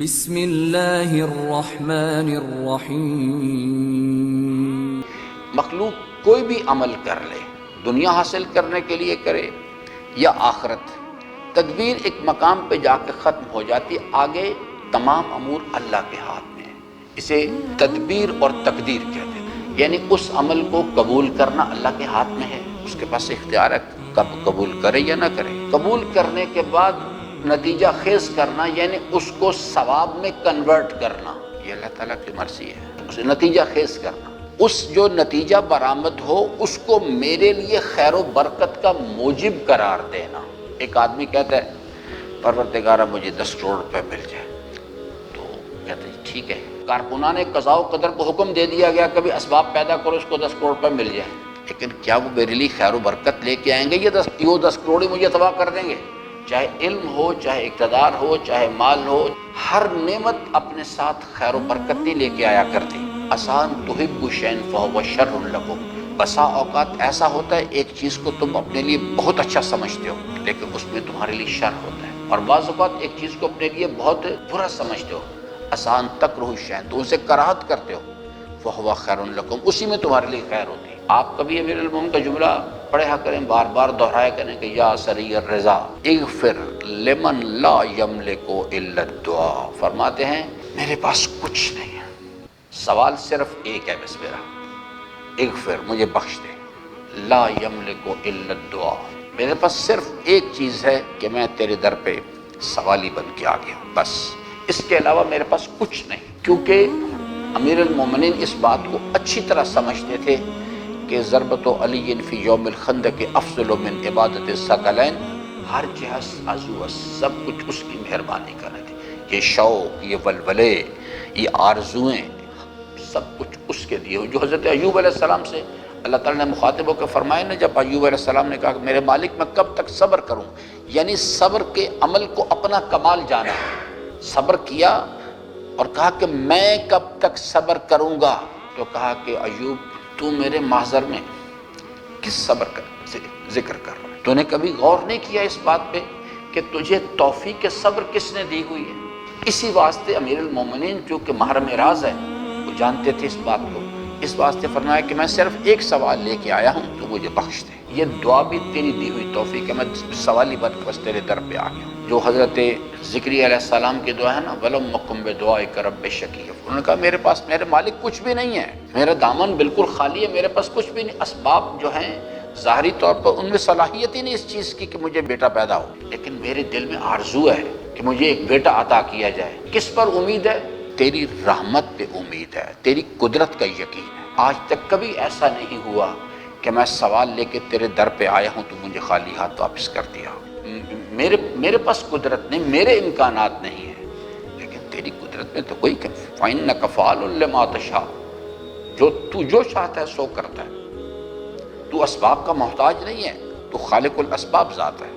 بسم اللہ الرحمن الرحیم۔ مخلوق کوئی بھی عمل کر لے، دنیا حاصل کرنے کے لیے کرے یا آخرت، تدبیر ایک مقام پہ جا کے ختم ہو جاتی، آگے تمام امور اللہ کے ہاتھ میں ہے۔ اسے تدبیر اور تقدیر کہتے ہیں، یعنی اس عمل کو قبول کرنا اللہ کے ہاتھ میں ہے، اس کے پاس اختیار ہے کب قبول کرے یا نہ کرے۔ قبول کرنے کے بعد نتیجہ خیز کرنا، یعنی اس کو ثواب میں کنورٹ کرنا، یہ اللہ تعالیٰ کی مرضی ہے، اسے نتیجہ خیز کرنا۔ اس جو نتیجہ برآمد ہو اس کو میرے لیے خیر و برکت کا موجب قرار دینا۔ ایک آدمی کہتا ہے پروردگارہ مجھے 10 کروڑ روپے مل جائے، تو کہتے ہیں ٹھیک ہے، کارکنان قضاء و قدر کو حکم دے دیا گیا کبھی اسباب پیدا کرو اس کو 10 کروڑ روپے مل جائے، لیکن کیا وہ میرے لیے خیر و برکت لے کے آئیں گے؟ یہ 10 کروڑ ہی مجھے تباہ کر دیں گے؟ چاہے علم ہو، چاہے اقتدار ہو، چاہے مال ہو، ہر نعمت اپنے ساتھ خیر و برکت نہیں لے کے آیا کرتی۔ آسان تحب شیئا فہو شر لکم، بسا اوقات ایسا ہوتا ہے ایک چیز کو تم اپنے لیے بہت اچھا سمجھتے ہو لیکن اس میں تمہارے لیے شر ہوتا ہے، اور بعض اوقات ایک چیز کو اپنے لیے بہت برا سمجھتے ہو، آسان تکرہوا شیئا، تو اسے کراہت کرتے ہو، فہو خیر لکم، اسی میں تمہارے لیے خیر ہوتی ہے۔ آپ کبھی امیر المومنین کا جملہ پڑھا کریں، بار بار دہرایا کریں کہ یا سری الرضا اغفر لمن لا یملک الا الدعاء، فرماتے ہیں میرے پاس کچھ نہیں ہے، سوال صرف ایک ہے بس میرا، اغفر مجھے بخش دے، لا یملک الا الدعاء، میرے پاس صرف ایک چیز ہے کہ میں تیرے در پہ سوالی بن کے آ گیا ہوں، بس اس کے علاوہ میرے پاس کچھ نہیں۔ کیونکہ امیر المومنین اس بات کو اچھی طرح سمجھتے تھے کہ ضربت علی فی یوم الخندق افضل من عبادت الثقلین، ہر جہاز عزو سب کچھ اس کی مہربانی کر رہے تھے، یہ شوق، یہ ولولے، یہ آرزویں، سب کچھ اس کے دیے ہوئے، جو حضرت ایوب علیہ السلام سے اللہ تعالیٰ نے مخاطب ہو کے فرمایا نا، جب ایوب علیہ السلام نے کہا کہ میرے مالک میں کب تک صبر کروں، یعنی صبر کے عمل کو اپنا کمال جانا، صبر کیا اور کہا کہ میں کب تک صبر کروں گا، تو کہا کہ ایوب تو میرے محضر میں کس صبر کا ذکر کر رہا ہے؟ تو نے کبھی غور نہیں کیا اس بات پہ کہ تجھے توفیق صبر کس نے دی ہوئی ہے؟ اسی واسطے امیر المومنین چونکہ محرم راز ہے، وہ جانتے تھے اس بات کو، اس واسطے فرمایا کہ میں صرف ایک سوال لے کے آیا ہوں تو مجھے بخش دے، یہ دعا بھی تیری دی ہوئی توفیق ہے، میں سوالی بن کے بس تیرے در پہ آ گیا ہوں۔ جو حضرت ذکری علیہ السلام کی دعا ہے نا، وَلَمْ مَكُمْ بِدُعَائِكَ رَبِّ شَقِيًّا، انہوں نے کہا میرے پاس میرے مالک کچھ بھی نہیں ہے، میرا دامن بالکل خالی ہے، میرے پاس کچھ بھی نہیں، اسباب جو ہیں ظاہری طور پر ان میں صلاحیت ہی نہیں اس چیز کی کہ مجھے بیٹا پیدا ہو، لیکن میرے دل میں آرزو ہے کہ مجھے ایک بیٹا عطا کیا جائے۔ کس پر امید ہے؟ تیری رحمت پہ امید ہے، تیری قدرت کا یقین ہے۔ آج تک کبھی ایسا نہیں ہوا کہ میں سوال لے کے تیرے در پہ آیا ہوں تو مجھے خالی ہاتھ واپس کر دیا، میرے پاس قدرت نہیں، میرے امکانات نہیں ہیں، لیکن تیری قدرت میں تو کوئی فَإِنَّكَ فَعَالٌ لِمَا تَشَاءُ، تو جو چاہتا ہے سو کرتا ہے، تو اسباب کا محتاج نہیں ہے، تو خالق الاسباب ذات ہے۔